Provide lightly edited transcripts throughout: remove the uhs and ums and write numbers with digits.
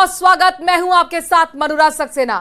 बहुत स्वागत। मैं हूं आपके साथ मनुराज सक्सेना।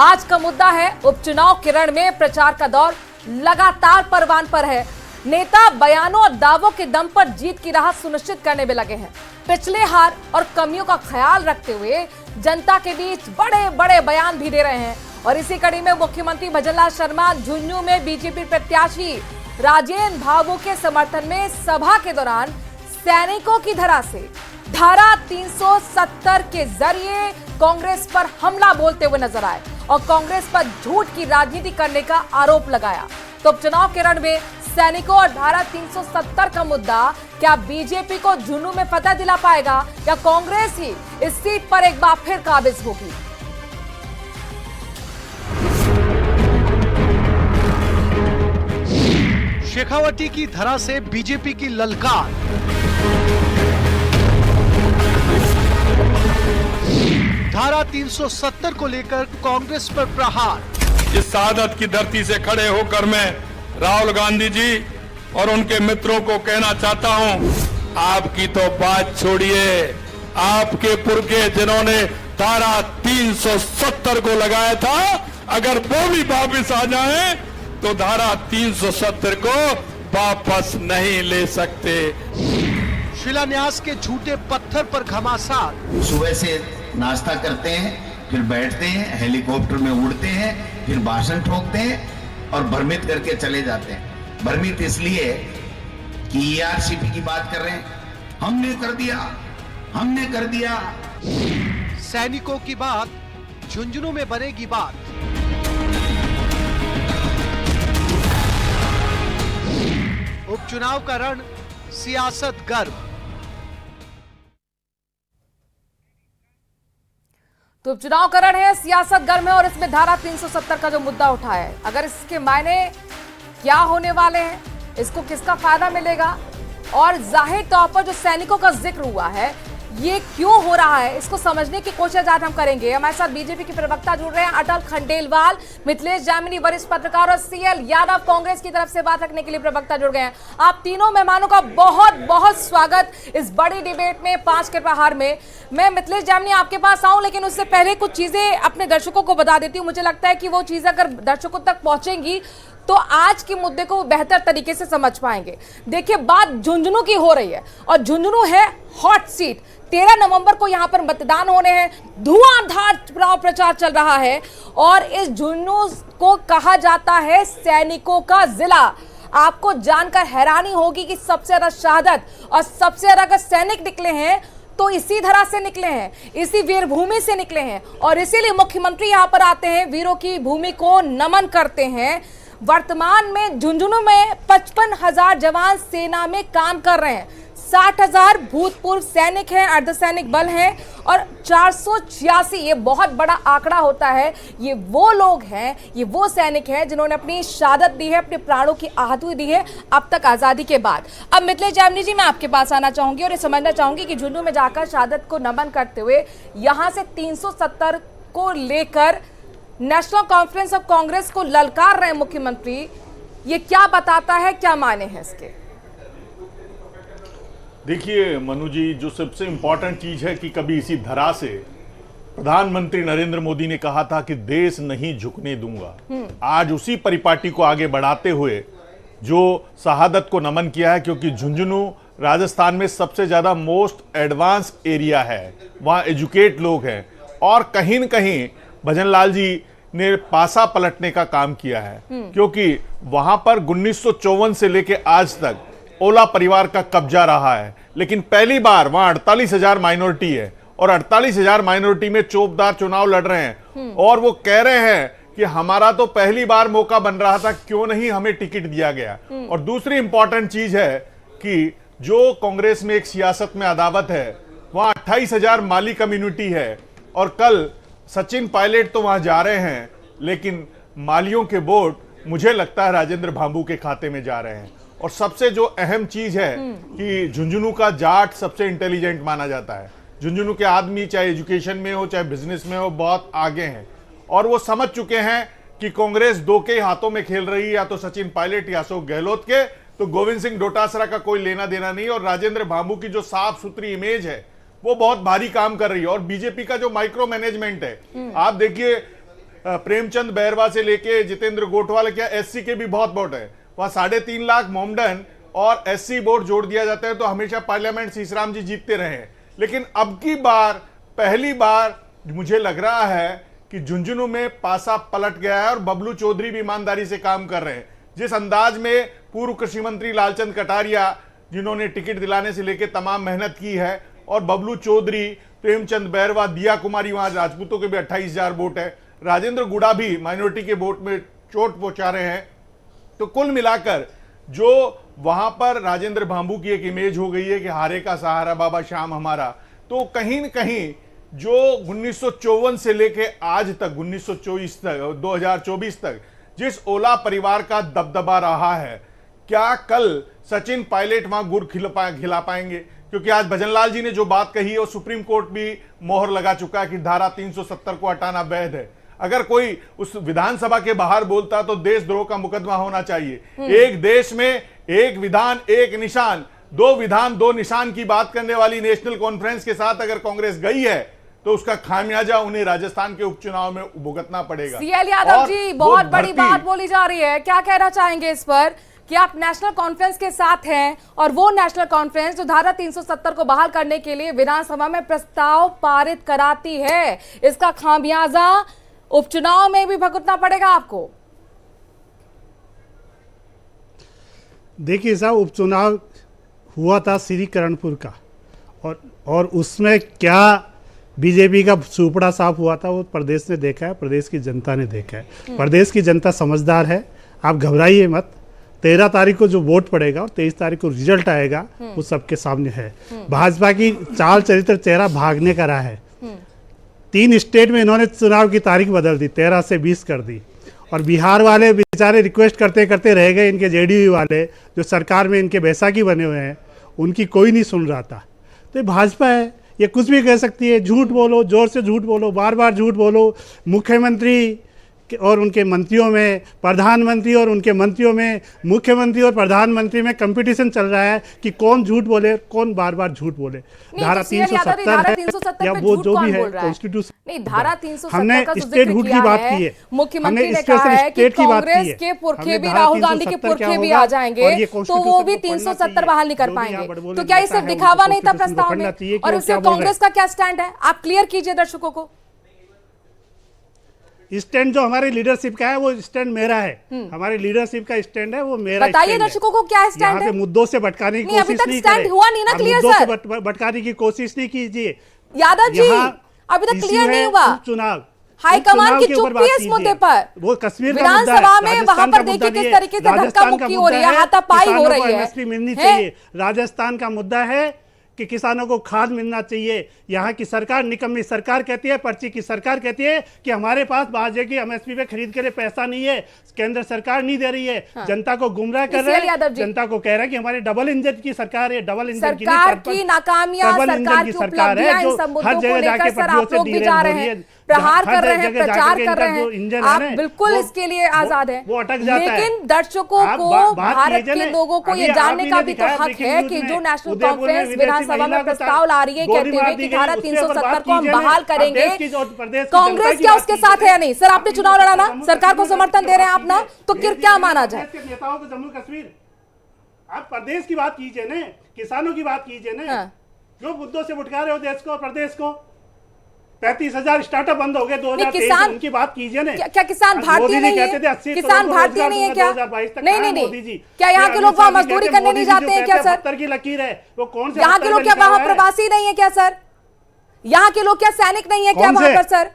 आज का मुद्दा है उपचुनाव के रण में प्रचार का दौर लगातार परवान पर है। नेता बयानों और दावों के दम पर जीत की राह सुनिश्चित करने में लगे हैं। पिछले हार और कमियों का ख्याल रखते हुए जनता के बीच बड़े बड़े बयान भी दे रहे हैं। और इसी कड़ी में मुख्यमंत्री भजनलाल शर्मा झुंझुनू में बीजेपी प्रत्याशी राजेंद्र भावु के समर्थन में सभा के दौरान सैनिकों की धरा से धारा 370 के जरिए कांग्रेस पर हमला बोलते हुए नजर आए और कांग्रेस पर झूठ की राजनीति करने का आरोप लगाया। तो उपचुनाव के रण में सैनिकों और धारा 370 का मुद्दा क्या बीजेपी को झुंझुनू में फतह दिला पाएगा या कांग्रेस ही इस सीट पर एक बार फिर काबिज होगी? शेखावटी की धरा से बीजेपी की ललकार। धारा 370 को लेकर कांग्रेस पर प्रहार। इस शहादत की धरती से खड़े होकर मैं राहुल गांधी जी और उनके मित्रों को कहना चाहता हूं, आपकी तो बात छोड़िए, आपके पुरखे जिन्होंने धारा 370 को लगाया था, अगर वो भी वापिस आ जाएं तो धारा 370 को वापस नहीं ले सकते। शिलान्यास के झूठे पत्थर पर घमासान। सुबह से नाश्ता करते हैं, फिर बैठते हैं, हेलीकॉप्टर में उड़ते हैं, फिर भाषण ठोकते हैं और भ्रमित करके चले जाते हैं। भ्रमित इसलिए कि ईआरसीपी की बात कर रहे हैं, हमने कर दिया, हमने कर दिया। सैनिकों की बात झुंझुनू में बनेगी बात। उपचुनाव का रण सियासत गर्म। तो उपचुनाव का रण है, सियासत गर्म है और इसमें धारा 370 का जो मुद्दा उठा है, अगर इसके मायने क्या होने वाले हैं, इसको किसका फायदा मिलेगा और जाहिर तौर पर जो सैनिकों का जिक्र हुआ है ये क्यों हो रहा है, इसको समझने की कोशिश आज हम करेंगे। हमारे साथ बीजेपी के प्रवक्ता जुड़ रहे हैं, अटल खंडेलवाल, मिथिलेश जामिनी वरिष्ठ पत्रकार और सीएल यादव कांग्रेस की तरफ से बात रखने के लिए प्रवक्ता जुड़ गए हैं। आप तीनों मेहमानों का बहुत बहुत स्वागत इस बड़ी डिबेट में 5 के प्रहार में। मैं मिथिलेश जामिनी आपके पास आऊं, लेकिन उससे पहले कुछ चीजें अपने दर्शकों को बता देती हूँ। मुझे लगता है कि वो चीजें अगर दर्शकों तक पहुंचेंगी तो आज के मुद्दे को बेहतर तरीके से समझ पाएंगे। देखिए, बात झुंझुनू की हो रही है और झुंझुनू है हॉट सीट। 13 नवंबर को यहां पर मतदान होने हैं, धुआंधार चुनाव प्रचार चल रहा है और इस झुंझुनू को कहा जाता है सैनिकों का जिला। आपको जानकर हैरानी होगी कि सबसे ज्यादा शहादत और सबसे ज्यादा अगर सैनिक निकले हैं तो इसी धरा से निकले हैं, इसी वीरभूमि से निकले हैं और इसीलिए मुख्यमंत्री यहां पर आते हैं, वीरों की भूमि को नमन करते हैं। वर्तमान में झुंझुनू में 55,000 जवान सेना में काम कर रहे हैं, 60,000 भूतपूर्व सैनिक हैं, अर्धसैनिक बल हैं और 486, ये बहुत बड़ा आंकड़ा होता है। ये वो लोग हैं, ये वो सैनिक हैं जिन्होंने अपनी शहादत दी है, अपने प्राणों की आहुति दी है अब तक आज़ादी के बाद। अब मिथिलेश जामिनी जी, मैं आपके पास आना चाहूंगी और ये समझना चाहूंगी कि झुंझुनू में जाकर शहादत को नमन करते हुए यहां से 370 को लेकर नेशनल कॉन्फ्रेंस ऑफ कांग्रेस को ललकार रहे मुख्यमंत्री, ये क्या बताता है, क्या माने हैं इसके? देखिए मनु जी, जो सबसे इंपॉर्टेंट चीज है कि कभी इसी धरा से प्रधानमंत्री नरेंद्र मोदी ने कहा था कि देश नहीं झुकने दूंगा। आज उसी परिपाटी को आगे बढ़ाते हुए जो शहादत को नमन किया है, क्योंकि झुंझुनू राजस्थान में सबसे ज्यादा मोस्ट एडवांस एरिया है, वहाँ एजुकेट लोग हैं और कहीं न कहीं भजनलाल जी ने पासा पलटने का काम किया है, क्योंकि वहां पर 1954 से लेके आज तक ओला परिवार का कब्जा रहा है। लेकिन पहली बार वहां 48,000 माइनॉरिटी है और 48,000 माइनॉरिटी में चौबदार चुनाव लड़ रहे हैं और वो कह रहे हैं कि हमारा तो पहली बार मौका बन रहा था, क्यों नहीं हमें टिकट दिया गया। और दूसरी इंपॉर्टेंट चीज है कि जो कांग्रेस में एक सियासत में अदावत है, वहां 28,000 माली कम्युनिटी है और कल सचिन पायलट तो वहां जा रहे हैं, लेकिन मालियों के वोट मुझे लगता है राजेंद्र भांबू के खाते में जा रहे हैं। और सबसे जो अहम चीज है कि झुंझुनू का जाट सबसे इंटेलिजेंट माना जाता है। झुंझुनू के आदमी चाहे एजुकेशन में हो चाहे बिजनेस में हो, बहुत आगे हैं और वो समझ चुके हैं कि कांग्रेस दो के हाथों में खेल रही है, या तो सचिन पायलट या अशोक गहलोत के। तो गोविंद सिंह डोटासरा का कोई लेना देना नहीं और राजेंद्र भांबू की जो साफ सुथरी इमेज है वो बहुत भारी काम कर रही है। और बीजेपी का जो माइक्रो मैनेजमेंट है, आप देखिए प्रेमचंद बैरवा से लेके जितेंद्र गोठवाल, क्या एससी के भी बहुत वोट है वहां, 3.5 लाख मोमडन और एससी वोट जोड़ दिया जाता है तो हमेशा पार्लियामेंट सीसराम जी जीतते रहे हैं। लेकिन अब की बार पहली बार मुझे लग रहा है कि झुंझुनू में पासा पलट गया है और बबलू चौधरी भी ईमानदारी से काम कर रहे हैं। जिस अंदाज में पूर्व कृषि मंत्री लालचंद कटारिया, जिन्होंने टिकट दिलाने से लेकर तमाम मेहनत की है, और बबलू चौधरी, प्रेमचंद बैरवा, दिया कुमारी, वहां राजपूतों के भी 28,000 वोट है, राजेंद्र गुड़ा भी माइनॉरिटी के वोट में चोट पहुंचा रहे हैं। तो कुल मिलाकर जो वहां पर राजेंद्र भांबू की एक इमेज हो गई है कि हारे का सहारा बाबा श्याम हमारा, तो कहीं न कहीं जो 1954 से लेके आज तक 2024 तक जिस ओला परिवार का दबदबा रहा है, क्या कल सचिन पायलट वहां गुड़ खिला पाएंगे? क्योंकि आज भजनलाल जी ने जो बात कही है वो सुप्रीम कोर्ट भी मोहर लगा चुका है कि धारा 370 को हटाना वैध है। अगर कोई उस विधानसभा के बाहर बोलता तो देशद्रोह का मुकदमा होना चाहिए। एक देश में एक विधान एक निशान, 2 विधान 2 निशान की बात करने वाली नेशनल कॉन्फ्रेंस के साथ अगर कांग्रेस गई है तो उसका खामियाजा उन्हें राजस्थान के उपचुनाव में भुगतना पड़ेगा। सीएल यादव जी, बहुत बड़ी बात बोली जा रही है, क्या कहना चाहेंगे इस पर कि आप नेशनल कॉन्फ्रेंस के साथ हैं और वो नेशनल कॉन्फ्रेंस जो धारा 370 को बहाल करने के लिए विधानसभा में प्रस्ताव पारित कराती है, इसका खामियाजा उपचुनाव में भी भुगतना पड़ेगा आपको? देखिए साहब, उपचुनाव हुआ था श्रीकरणपुर का, और उसमें क्या बीजेपी का सुपड़ा साफ हुआ था वो प्रदेश ने देखा है, प्रदेश की जनता ने देखा है। प्रदेश की जनता समझदार है, आप घबराइए मत। 13 तारीख को जो वोट पड़ेगा और 23 तारीख को रिजल्ट आएगा वो सबके सामने है। भाजपा की चाल चरित्र चेहरा भागने का रहा है। 3 स्टेट में इन्होंने चुनाव की तारीख बदल दी, 13 से 20 कर दी, और बिहार वाले बेचारे रिक्वेस्ट करते करते रह गए। इनके जेडीयू वाले जो सरकार में इनके बैसाखी बने हुए हैं, उनकी कोई नहीं सुन रहा था। तो ये भाजपा है, ये कुछ भी कह सकती है। झूठ बोलो, जोर से झूठ बोलो, बार बार झूठ बोलो। मुख्यमंत्री और उनके मंत्रियों में, प्रधानमंत्री और उनके मंत्रियों में, मुख्यमंत्री और प्रधानमंत्री में कंपटीशन चल रहा है कि कौन झूठ बोले, कौन बार बार झूठ बोले। धारा 370 है या वो जो भी है कॉन्स्टिट्यूशन, नहीं, धारा 370 हमने स्टेट झूठ की बात की है। मुख्यमंत्री ने कहा है कि कांग्रेस के पुरखे भी, राहुल गांधी के पुरखे भी आ जाएंगे तो वो भी 370 बहाल नहीं कर पाएंगे। तो क्या ये सिर्फ दिखावा नहीं था प्रस्ताव में? और इससे कांग्रेस का क्या स्टैंड है, आप क्लियर कीजिए दर्शकों को। स्टैंड जो हमारी लीडरशिप का है वो स्टैंड मेरा है। हमारी लीडरशिप का स्टैंड है वो मेरा। बताइए दर्शकों को क्या स्टैंड है। यहाँ पे मुद्दों से भटकाने की कोशिश नहीं स्टैंड हुआ नहीं ना क्लियर सर, भटकाने की कोशिश नहीं कीजिए यादव जी, अभी तक क्लियर नहीं हुआ। चुनाव हाईकमान की चुप्पी है इस मुद्दे पर। वो कश्मीर विधानसभा में वहां पर देखिए किस तरीके से धक्का मुक्की हो रही है, हाथापाई हो रही है। एमएसपी मिलनी चाहिए। राजस्थान का मुद्दा है कि किसानों को खाद मिलना चाहिए। यहाँ की सरकार निकम्मी सरकार कहती है, पर्ची की सरकार कहती है कि हमारे पास बाजे की एमएसपी पे खरीद के लिए पैसा नहीं है, केंद्र सरकार नहीं दे रही है। जनता को गुमराह कर रहे हैं, जनता को कह रहा है कि हमारे डबल इंजन की सरकार है। डबल इंजन की सरकार की नाकामियां, सरकार की उपलब्धियां, इन सब मुद्दों को लेकर सर आप लोग भी जा रहे हैं, प्रहार कर रहे हैं, प्रचार कर रहे हैं, आप बिल्कुल इसके लिए आजाद हैं। वो अटक जाता है। लेकिन दर्शकों को, भारत के लोगों को ये जानने का भी तो हक है कि जो नेशनल कॉन्फ्रेंस विधानसभा में प्रस्ताव ला रही है कहते हुए कि धारा 370 को हम बहाल करेंगे, कांग्रेस क्या उसके साथ है या नहीं? सर आपने चुनाव लड़ा ना, सरकार को समर्थन दे रहे हैं आप ना, तो क्या माना जाए? नेताओं को जम्मू कश्मीर, आप प्रदेश की बात कीजिए ना, किसानों की बात कीजिए ना। जो मुद्दों से भटका रहे हो देश को, प्रदेश को। 35,000 स्टार्टअप बंद हो गए 2023, उनकी बात कीजिए ना। क्या किसान भारतीय नहीं है? किसान भारतीय नहीं है क्या? नहीं, क्या यहाँ के लोग वहाँ मजदूरी करने नहीं जाते हैं क्या सर? की लकीर है वो कौन से? यहाँ के लोग क्या वहाँ प्रवासी नहीं है क्या सर? यहाँ के लोग क्या सैनिक नहीं है क्या वहाँ पर सर?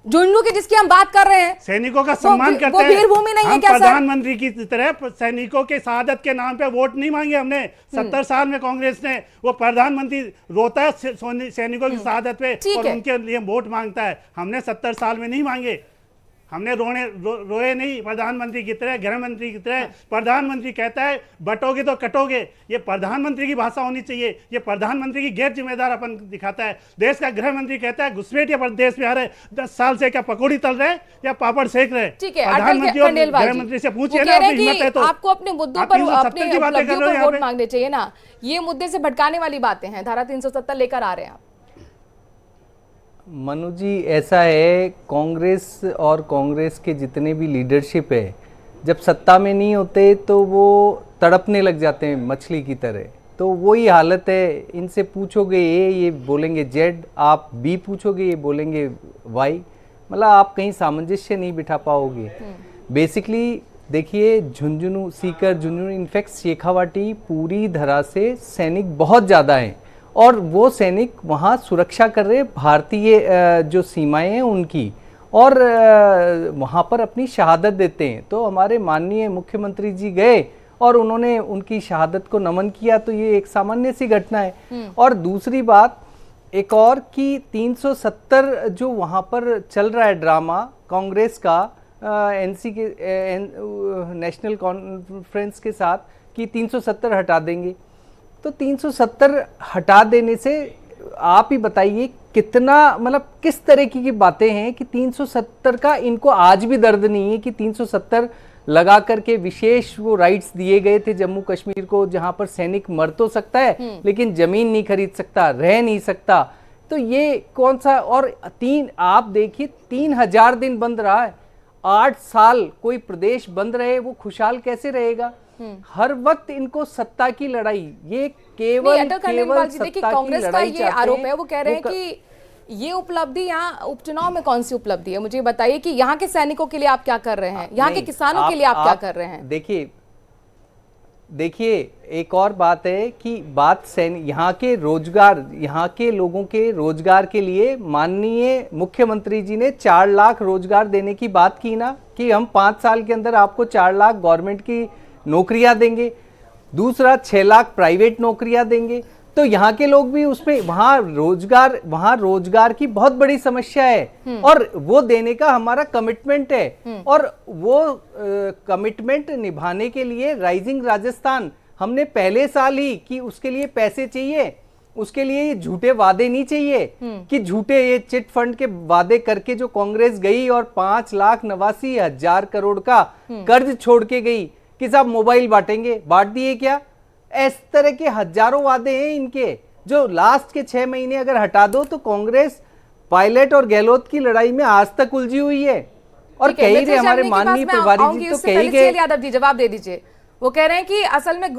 झुंझुनू की जिसकी हम बात कर रहे हैं, सैनिकों का सम्मान करते हैं। वो वीरभूमि नहीं है क्या सर? प्रधानमंत्री की तरह सैनिकों के शहादत के नाम पे वोट नहीं मांगे हमने। 70 साल में कांग्रेस ने, वो प्रधानमंत्री रोता है सैनिकों की शहादत पे और उनके लिए वोट मांगता है। हमने 70 साल में नहीं मांगे, हमने रोए नहीं प्रधानमंत्री की तरह, गृह मंत्री की तरह। प्रधानमंत्री कहता है बटोगे तो कटोगे, ये प्रधानमंत्री की भाषा होनी चाहिए। ये प्रधानमंत्री की गैर जिम्मेदार अपन दिखाता है। देश का गृह मंत्री कहता है घुसपैठिया प्रदेश में आ रहे 10 साल से क्या पकौड़ी तल रहे या पापड़ सेक रहे? प्रधानमंत्री और गृह मंत्री से पूछिए ना, हिम्मत है तो आपको अपने मुद्दों पर, अपने उपलब्धियों पर वोट मांगने चाहिए ना। ये मुद्दे से भटकाने वाली बातें हैं, धारा 370 लेकर आ रहे हैं आप। मनु जी, ऐसा है, कांग्रेस और कांग्रेस के जितने भी लीडरशिप है, जब सत्ता में नहीं होते तो वो तड़पने लग जाते हैं मछली की तरह। तो वही हालत है, इनसे पूछोगे ये बोलेंगे जेड, आप बी पूछोगे ये बोलेंगे वाई, मतलब आप कहीं सामंजस्य नहीं बिठा पाओगे। बेसिकली देखिए, झुंझुनू, सीकर, झुंझुनू, इनफैक्ट शेखावाटी पूरी तरह से सैनिक बहुत ज़्यादा हैं और वो सैनिक वहाँ सुरक्षा कर रहे भारतीय जो सीमाएं हैं उनकी, और वहाँ पर अपनी शहादत देते हैं। तो हमारे माननीय मुख्यमंत्री जी गए और उन्होंने उनकी शहादत को नमन किया, तो ये एक सामान्य सी घटना है। और दूसरी बात एक और कि 370 जो वहाँ पर चल रहा है ड्रामा कांग्रेस का एनसी के नेशनल कॉन्फ्रेंस के साथ कि 370 हटा देंगे, तो 370 हटा देने से आप ही बताइए कितना, मतलब किस तरह की बातें हैं कि 370 का इनको आज भी दर्द नहीं है कि 370 लगा करके विशेष वो राइट्स दिए गए थे जम्मू कश्मीर को, जहां पर सैनिक मर तो सकता है लेकिन जमीन नहीं खरीद सकता, रह नहीं सकता। तो ये कौन सा, और आप देखिए 3000 दिन बंद रहा है, 8 साल कोई प्रदेश बंद रहे, वो खुशहाल कैसे रहेगा? हर वक्त इनको सत्ता की लड़ाई, ये केवल सत्ता की कांग्रेस का लड़ाई ये आरोप है, वो कह रहे हैं कि ये उपलब्धि यहाँ उपचुनाव में कौन सी उपलब्धि है? मुझे बताइए कि यहाँ के सैनिकों के लिए आप क्या कर रहे हैं, यहाँ के किसानों के लिए आप क्या कर रहे हैं? देखिए एक और बात है कि यहाँ के रोजगार, यहाँ के लोगों के रोजगार के लिए माननीय मुख्यमंत्री जी ने 4 लाख रोजगार देने की बात की ना, कि हम 5 साल के अंदर आपको 4 लाख गवर्नमेंट की नौकरियां देंगे, दूसरा 6 लाख प्राइवेट नौकरियां देंगे। तो यहाँ के लोग भी उसमें, वहाँ रोजगार की बहुत बड़ी समस्या है और वो देने का हमारा कमिटमेंट है। और वो कमिटमेंट निभाने के लिए राइजिंग राजस्थान हमने पहले साल ही कि उसके लिए पैसे चाहिए, उसके लिए ये झूठे वादे नहीं चाहिए कि झूठे ये चिट फंड के वादे करके जो कांग्रेस गई और 5,89,000 करोड़ का कर्ज छोड़ के गई कि साहब मोबाइल बांटेंगे, बांट दिए क्या? इस तरह के हजारों वादे हैं इनके, जो लास्ट के 6 महीने अगर हटा दो तो कांग्रेस पायलट और गहलोत की लड़ाई में आज तक उलझी हुई है। और कही गए हमारे माननीय प्रभारी जी, तो कही गए, यादव जी जवाब दे दीजिए। वो कह रहे हैं कि असल में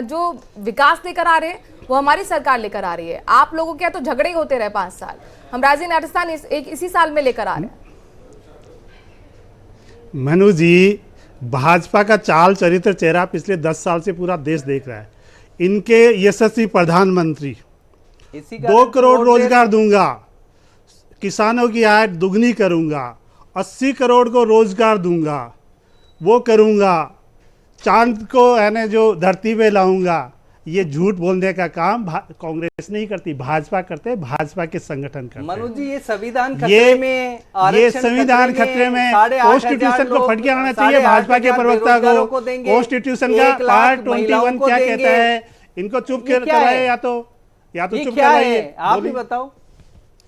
जो विकास लेकर आ रहे हैं वो हमारी सरकार लेकर आ रही है, आप लोगों के तो झगड़े होते रहे 5 साल, हम राजधानी राजस्थान इसी साल में लेकर आ रहे हैं। मनु जी, भाजपा का चाल चरित्र चेहरा पिछले 10 साल से पूरा देश देख रहा है। इनके यशस्वी प्रधानमंत्री 2 करोड़ रोजगार दूंगा, किसानों की आय दुगनी करूंगा, 80 करोड़ को रोजगार दूंगा, वो करूंगा, चांद को है ना जो धरती पे लाऊंगा, ये झूठ बोलने का काम कांग्रेस नहीं करती, भाजपा करते, भाजपा के संगठन करते। मनु जी, ये संविधान खतरे में, ये संविधान खतरे में, कॉन्स्टिट्यूशन को फटके आना चाहिए भाजपा के प्रवक्ता को। कॉन्स्टिट्यूशन का पार्ट 21 क्या कहता है, इनको चुप कराए या तो चुप कराइए। आप भी बताओ,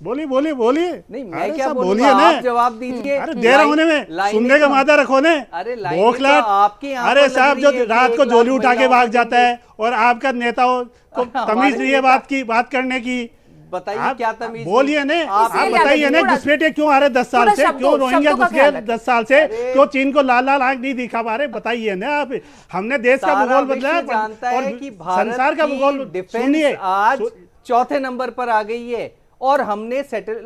बोलिए। नहीं मैं क्या बोलिए ना, आप जवाब दीजिए। अरे देर होने में सुनने का मादा रखो ने। अरे अरे साहब, जो रात को जोली उठा के भाग जाता है और आपका नेताओं को तमीज नहीं है बात करने की, बताइए क्या तमीज? बोलिए ने, आप बताइए ने, घुसपैठे क्यों आ रहे 10 साल से, क्यों रोहिंग्या घुस गए 10 साल से, क्यों चीन को लाल आंख नहीं दिखा पा रहे, बताइए ना आप। हमने देश का भूगोल बदला है और संसार का भूगोल सुनिए, आज 4थे नंबर पर आ गई है। और हमने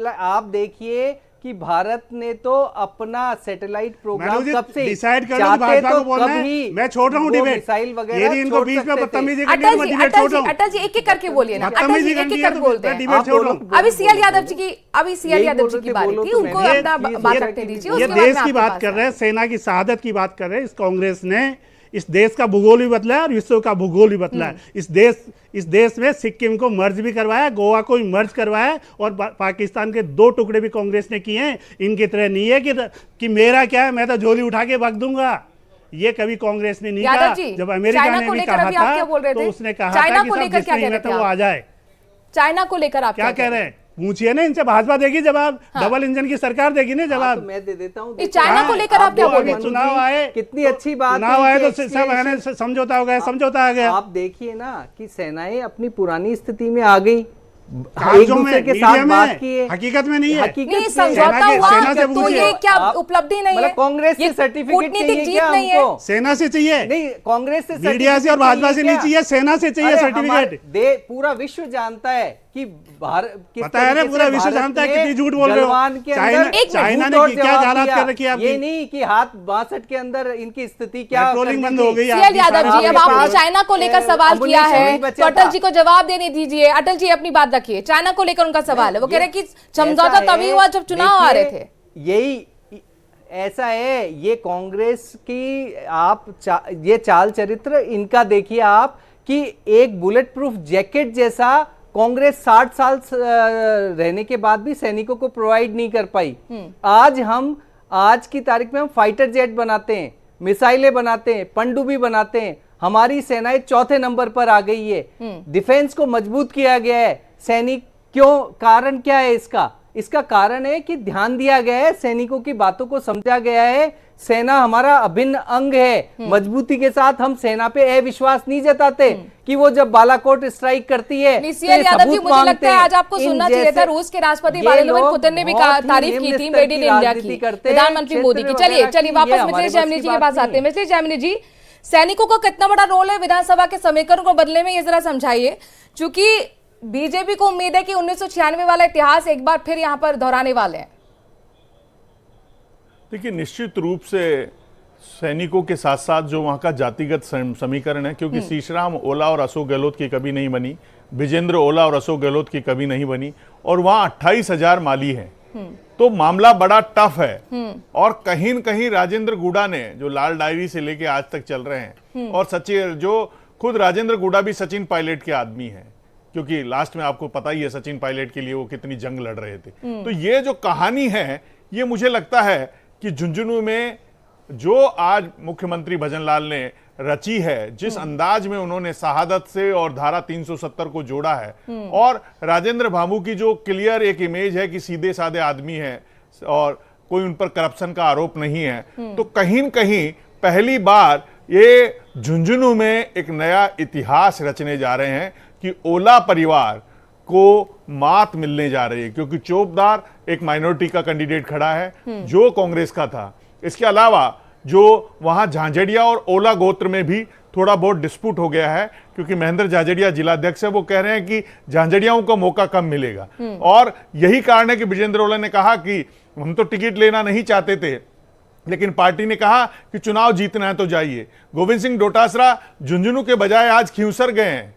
आप देखिए कि भारत ने तो अपना सैटेलाइट प्रोग्राम कब से डिसाइड कर लो, भाजपा को बोलना है। मैं छोड़ रहा हूं डिबेट, मिसाइल वगैरह, ये इनको बीच में बदतमीजी करनी है, मैं डिबेट छोड़ रहा हूं। अटल जी एक-एक करके बोलिए ना, अटल जी एक-एक करके बोलते हैं। डिबेट छोड़ रहा हूं। अभी सीएल यादव जी की बारी थी, उनको अपना बात रखने दीजिए। ये देश की बात कर रहे हैं, सेना की शहादत की बात कर रहे हैं। इस कांग्रेस ने इस देश का भूगोल भी बदला है और विश्व का भूगोल भी बदला है। इस देश में सिक्किम को मर्ज भी करवाया, गोवा को भी मर्ज करवाया और पाकिस्तान के 2 टुकड़े भी कांग्रेस ने किए हैं। इनकी तरह नहीं है कि मेरा क्या है, मैं तो झोली उठा के भाग दूंगा, ये कभी कांग्रेस ने नहीं कहा। जब अमेरिका ने भी कहा था तो उसने कहा था कि सब वो आ जाए। चाइना को लेकर आप क्या कह रहे हैं, पूछिए ना इनसे, भाजपा देगी जवाब। डबल इंजन की सरकार देगी ना जवाब। तो मैं दे देता हूं। चाइना को लेकर आप क्या बोल रहे हैं? चुनाव आए, कितनी अच्छी बात, चुनाव आए तो सब समझौता हो गया, समझौता आ गया। आप देखिए ना कि सेनाएं अपनी पुरानी स्थिति में आ गई, कागजों में, दूसरे के मीडिया साथ बात में, की है, हकीकत में नहीं है। हकीकत नहीं में समझौता सेना हुआ से तो पूछिए। ये क्या आप- उपलब्धि नहीं है? मतलब कांग्रेस से ये सर्टिफिकेट कूटनीतिक चाहिए जीत क्या नहीं है? हमको? सेना से चाहिए, नहीं, कांग्रेस से मीडिया से और सर्टिफिकेट भाजपा से नहीं क्या? चाहिए, सेना से चाहिए अरे सर्टिफिकेट। पूरा विश्व जानता है कि भारत किस पता है ना, तरीके पूरा से विश्व भारत जानता है ने कितनी झूठ बोल रहे हो। गलवान के चाइना- अंदर एक चाइना ने मुंहतोड़ क्या जवाब हालात दिया। कर रखी है आपकी? ये नहीं कि हाथ 62 के अंदर इनकी स्थिति क्या पेट्रोलिंग कर बंद दी हो थी। गई। सीएल आपकी यादव जी, सारी अब बात- आपने चाइना को लेकर सवाल अम्बुलेंस किया है नहीं बचा तो अटल था। जी को जवाब देने दीजिए। अटल जी अपनी बात रखिए, चाइना को लेकर उनका सवाल है। वो कह रहे हैं कि समझौता ऐसा तभी है, हुआ जब चुनाव आ रहे देखिए, थे। यही ऐसा है, ये कांग्रेस की आप ये चाल चरित्र इनका देखिए आप कि एक बुलेट प्रूफ जैकेट जैसा कांग्रेस 60 साल रहने के बाद भी सैनिकों को प्रोवाइड नहीं कर पाई। आज की तारीख में हम फाइटर जेट बनाते हैं, मिसाइलें बनाते हैं, पनडुब्बी बनाते हैं, हमारी सेनाएं चौथे नंबर पर आ गई है। डिफेंस को मजबूत किया गया है। सैनिक क्यों, कारण क्या है इसका कारण है कि ध्यान दिया गया है, सैनिकों की बातों को समझा गया है। सेना हमारा अभिन्न अंग है। मजबूती के साथ हम सेना पे अविश्वास नहीं जताते कि वो जब बालाकोट स्ट्राइक करती है सीएल यादव जी, मुझे लगता है आज आपको सुनना चाहिए था। रूस के राष्ट्रपति व्लादिमीर पुतिन ने भी तारीफ की थी मेड इन इंडिया की, प्रधानमंत्री मोदी की। चलिए वापस मिथिलेश जैमिनी जी के पास आते हैं। मिथिलेश जैमिनी जी, सैनिकों का कितना बड़ा रोल है विधानसभा के समीकरण को बदलने में, ये जरा समझाइए। चूंकि बीजेपी को उम्मीद है कि 1996 वाला इतिहास एक बार फिर यहां पर दोहराने वाले हैं। देखिए, निश्चित रूप से सैनिकों के साथ साथ जो वहाँ का जातिगत समीकरण है, क्योंकि सीशराम ओला और अशोक गहलोत की कभी नहीं बनी, विजेंद्र ओला और अशोक गहलोत की कभी नहीं बनी, और वहाँ 28,000 माली हैं, तो मामला बड़ा टफ है। और कहीं न कहीं राजेंद्र गुडा ने, जो लाल डायरी से लेके आज तक चल रहे हैं, और सचिन, जो खुद राजेंद्र गुडा भी सचिन पायलट के आदमी हैं, क्योंकि लास्ट में आपको पता ही है सचिन पायलट के लिए वो कितनी जंग लड़ रहे थे। तो ये जो कहानी है, ये मुझे लगता है कि झुंझुनू में जो आज मुख्यमंत्री भजन लाल ने रची है, जिस अंदाज में उन्होंने शहादत से और धारा 370 को जोड़ा है, और राजेंद्र भामू की जो क्लियर एक इमेज है कि सीधे साधे आदमी है और कोई उन पर करप्शन का आरोप नहीं है, तो कहीं न कहीं पहली बार ये झुंझुनू में एक नया इतिहास रचने जा रहे हैं कि ओला परिवार को मात मिलने जा रही है, क्योंकि चौबदार एक माइनॉरिटी का कैंडिडेट खड़ा है जो कांग्रेस का था। इसके अलावा जो वहां झांझड़िया और ओला गोत्र में भी थोड़ा बहुत डिस्प्यूट हो गया है, क्योंकि महेंद्र झांझड़िया जिलाध्यक्ष है, वो कह रहे हैं कि झांझड़ियाओं को मौका कम मिलेगा। और यही कारण है कि विजेंद्र ओला ने कहा कि हम तो टिकट लेना नहीं चाहते थे, लेकिन पार्टी ने कहा कि चुनाव जीतना है तो जाइए। गोविंद सिंह डोटासरा झुंझुनू के बजाय आज खिंवसर गए हैं।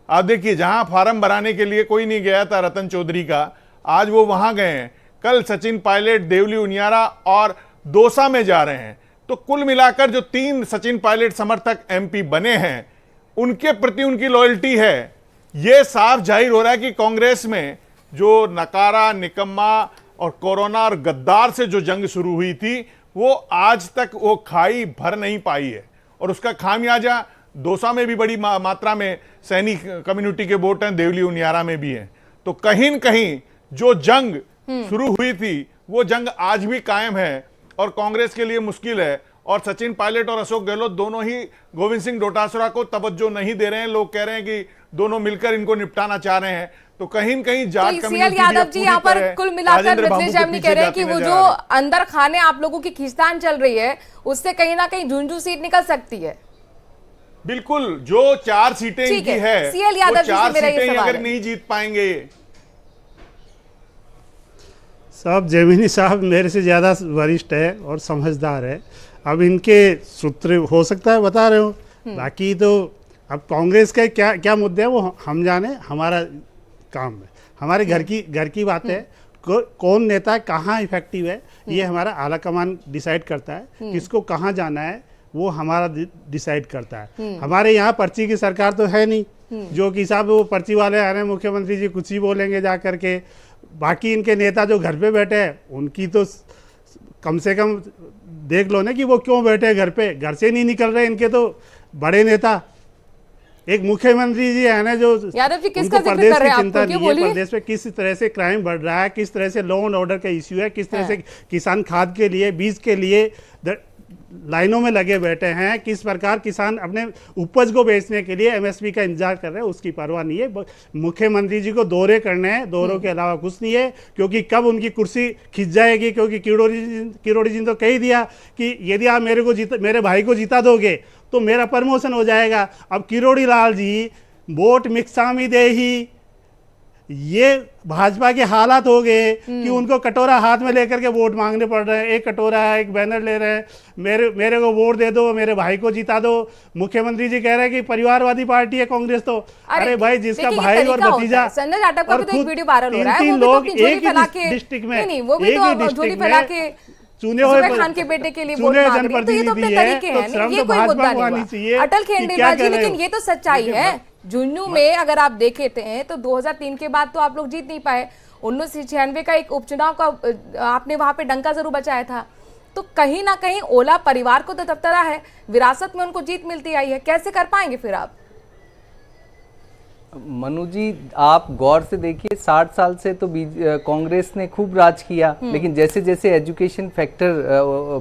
आप देखिए, जहां फार्म भराने के लिए कोई नहीं गया था रतन चौधरी का, आज वो वहां गए हैं। कल सचिन पायलट देवली उनियारा और दौसा में जा रहे हैं। तो कुल मिलाकर जो 3 सचिन पायलट समर्थक एमपी बने हैं, उनके प्रति उनकी लॉयल्टी है। यह साफ जाहिर हो रहा है कि कांग्रेस में जो नकारा, निकम्मा और कोरोना और गद्दार से जो जंग शुरू हुई थी, वो आज तक वो खाई भर नहीं पाई है, और उसका खामियाजा दौसा में भी बड़ी मात्रा में सैनिक कम्युनिटी के वोट हैं, देवली उनियारा में भी हैं। तो कहीं न कहीं जो जंग शुरू हुई थी, वो जंग आज भी कायम है और कांग्रेस के लिए मुश्किल है। और सचिन पायलट और अशोक गहलोत दोनों ही गोविंद सिंह डोटासरा को तवज्जो नहीं दे रहे हैं। लोग कह रहे हैं कि दोनों मिलकर इनको निपटाना चाह रहे हैं। तो कहीं न कहीं जाट सीएल यादव जी, यहाँ पर कुल मिलाकर मिथिलेश जैमिनी कह रहे हैं कि वो जो अंदर खाने आप लोगों की खींचतान चल रही है, उससे कहीं ना कहीं झुंझुनू सीट निकल सकती है। बिल्कुल, जो 4 सीटें इनकी है, सीएल यादव जी से 4 मेरा ये सीटें सवाल अगर है। नहीं जीत पाएंगे। साहब, जैमिनी साहब मेरे से ज़्यादा वरिष्ठ है और समझदार है। अब इनके सूत्र हो सकता है बता रहे हो, बाकी तो अब कांग्रेस का क्या क्या मुद्दे हैं वो हम जाने, हमारा काम है, हमारे घर की बात है। कौन नेता कहाँ इफेक्टिव है, ये हमारा आला कमान डिसाइड करता है। किसको कहाँ जाना है वो हमारा डिसाइड करता है। हमारे यहाँ पर्ची की सरकार तो है नहीं, जो कि साहब वो पर्ची वाले आ रहे हैं, मुख्यमंत्री जी कुछ ही बोलेंगे जा करके। बाकी इनके नेता जो घर पे बैठे हैं, उनकी तो कम से कम देख लो ना कि वो क्यों बैठे हैं घर पे, घर से नहीं निकल रहे इनके तो बड़े नेता। एक मुख्यमंत्री जी है ना जो यादव जी किसका उनको जिक्र प्रदेश कर रहे की हैं चिंता आप? नहीं है, प्रदेश में किस तरह से क्राइम बढ़ रहा है, किस तरह से लॉ एंड ऑर्डर का इश्यू है, किस तरह से किसान खाद के लिए, बीज के लिए लाइनों में लगे बैठे हैं, किस प्रकार किसान अपने उपज को बेचने के लिए एमएसपी का इंतजार कर रहे हैं, उसकी परवाह नहीं है। मुख्यमंत्री जी को दौरे करने हैं, दौरों के अलावा कुछ नहीं है, क्योंकि कब उनकी कुर्सी खिंच जाएगी। क्योंकि किरोड़ी जी ने तो कह ही दिया कि यदि आप मेरे भाई को जिता दोगे तो मेरा प्रमोशन हो जाएगा। अब किरोड़ी लाल जी वोट मिक्सामी दे ही, ये भाजपा के हालात हो गए कि उनको कटोरा हाथ में लेकर के वोट मांगने पड़ रहे हैं। एक कटोरा है, एक बैनर ले रहे हैं, मेरे को वोट दे दो, मेरे भाई को जिता दो। मुख्यमंत्री जी कह रहे हैं कि परिवारवादी पार्टी है कांग्रेस। तो अरे भाई, जिसका भाई और भतीजा संजय जाटव का भी तो एक वीडियो वायरल हो रहा है, तीन वो भी तो लोग अपनी झोली एक फैला ही के डिस्ट्रिक्ट में, नहीं वो भी तो झोली फैला के चुने हुए खान के बेटे के लिए वोट मांग रहे हैं। तो ये तो अपने तरीके हैं, ये कोई मुद्दा नहीं हुआ। अटल खेंडेलवाल जी, लेकिन ये तो सच्चाई है। झुंझुनू में अगर आप देखे हैं तो 2003 के बाद तो आप लोग जीत नहीं पाए। 1996 का एक उपचुनाव का आपने वहां पे डंका जरूर बचाया था। तो कहीं ना कहीं ओला परिवार को तो दबदबा है, विरासत में उनको जीत मिलती आई है, कैसे कर पाएंगे फिर आप? मनु जी, आप गौर से देखिए, 60 साल से तो कांग्रेस ने खूब राज किया, लेकिन जैसे जैसे एजुकेशन फैक्टर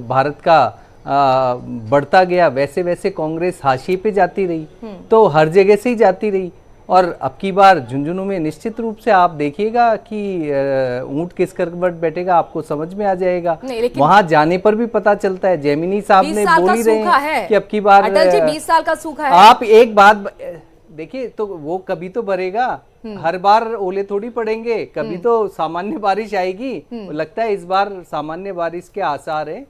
भारत का बढ़ता गया, वैसे वैसे कांग्रेस हाशिए पे जाती रही, तो हर जगह से ही जाती रही। और अब की बार झुंझुनू में निश्चित रूप से आप देखिएगा कि ऊंट किस करवट बैठेगा, आपको समझ में आ जाएगा। वहां जाने पर भी पता चलता है। जैमिनी साहब ने बोल ही रहे हैं कि अब की बार अटल जी 20 साल का सूखा है। आप एक बात देखिए, तो वो कभी तो भरेगा, हर बार ओले थोड़ी पड़ेंगे, कभी तो सामान्य बारिश आएगी। लगता है इस बार सामान्य बारिश के आसार हैं।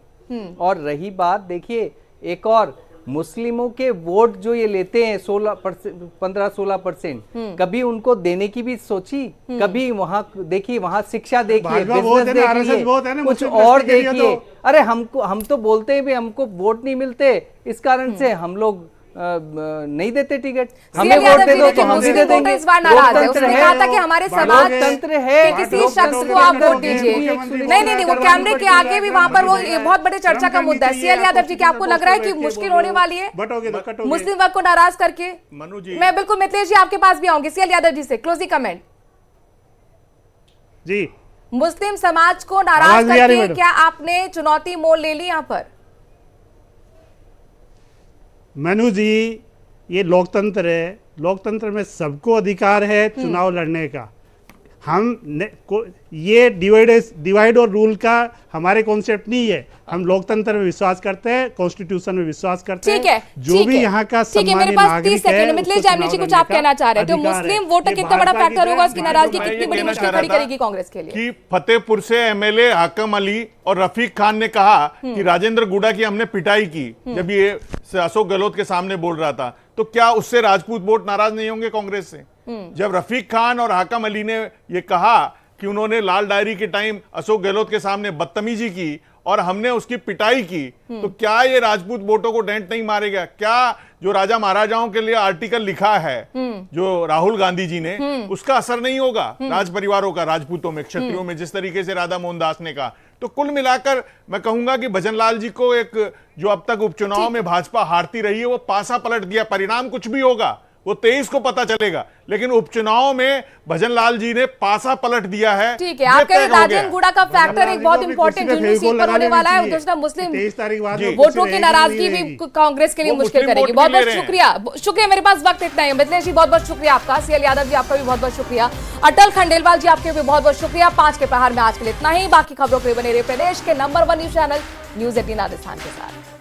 और रही बात, देखिए एक और, मुस्लिमों के वोट जो ये लेते हैं 15-16%, कभी उनको देने की भी सोची? कभी वहां देखिए, वहां शिक्षा देखिए, बिजनेस देखिए, कुछ और देखिए। अरे हम तो बोलते हैं भी हमको वोट नहीं मिलते, इस कारण से हम लोग नहीं देते टिकट, हमें वोट दे दो तो हम भी दे देंगे। इस बार नाराज है, उसने कहा था कि हमारे समाज तंत्र है, किसी शख्स को आप वोट दीजिए। नहीं, वो कैमरे के आगे भी वहां पर वो बहुत बड़े चर्चा का मुद्दा है। सीएल यादव जी, क्या आपको लग रहा है कि मुश्किल होने वाली है मुस्लिम वर्ग को नाराज करके? मनु जी, मैं बिल्कुल मिथिलेश जी आपके पास भी आऊंगी। सीएल यादव जी से क्लोजिंग कमेंट जी। मुस्लिम समाज को नाराज करके क्या आपने चुनौती मोल ले ली यहाँ पर? मनु जी, ये लोकतंत्र है, लोकतंत्र में सबको अधिकार है चुनाव लड़ने का। ये डिवाइड और रूल का हमारे कॉन्सेप्ट नहीं है। हम लोकतंत्र में विश्वास करते हैं, कॉन्स्टिट्यूशन में विश्वास करते हैं। ठीक है, जो भी यहाँ का सम्मानित नागरिक है। मिथिलेश जामनी जी, कुछ आप कहना चाह रहे थे? मुस्लिम वोटर कितना बड़ा फैक्टर होगा, उसकी नाराजगी कितनी बड़ी मुश्किल खड़ी करेगी कांग्रेस के लिए? कि फतेहपुर से एमएलए हाकम अली और रफीक खान ने कहा कि राजेंद्र गुड़ा की हमने पिटाई की जब ये अशोक गहलोत के सामने बोल रहा था, तो क्या उससे राजपूत वोट नाराज नहीं होंगे कांग्रेस से? जब रफीक खान और हाकम अली ने ये कहा कि उन्होंने लाल डायरी के टाइम अशोक गहलोत के सामने बदतमीजी की और हमने उसकी पिटाई की, तो क्या ये राजपूत वोटों को डेंट नहीं मारेगा? क्या जो राजा महाराजाओं के लिए आर्टिकल लिखा है जो राहुल गांधी जी ने, उसका असर नहीं होगा राज परिवारों का, राजपूतों में, क्षत्रियों में, जिस तरीके से राधा मोहन दास ने कहा? तो कुल मिलाकर मैं कहूंगा कि भजनलाल जी को एक जो अब तक उपचुनाव में भाजपा हारती रही है, वो पासा पलट दिया। परिणाम कुछ भी होगा वो 23 को पता चलेगा, लेकिन उपचुनाव में भजनलाल जी ने पासा पलट दिया है। ठीक है, आप कह रहे राजन गुड़ा का फैक्टर एक बहुत इंपॉर्टेंट झुंझुनू सीट पर होने वाला है। दूसरा मुस्लिम वोटों की नाराजगी भी कांग्रेस के लिए मुश्किल करेगी। बहुत बहुत शुक्रिया। मेरे पास वक्त इतना ही। मिथिलेश जी बहुत बहुत शुक्रिया आपका। सीएल यादव जी आपका भी बहुत बहुत शुक्रिया। अटल खंडेलवाल जी आपके भी बहुत बहुत शुक्रिया। 5 के प्रहार में आज के लिए इतना ही। बाकी खबरों के लिए बने रहे प्रदेश के number 1 news channel news 18 Rajasthan के साथ।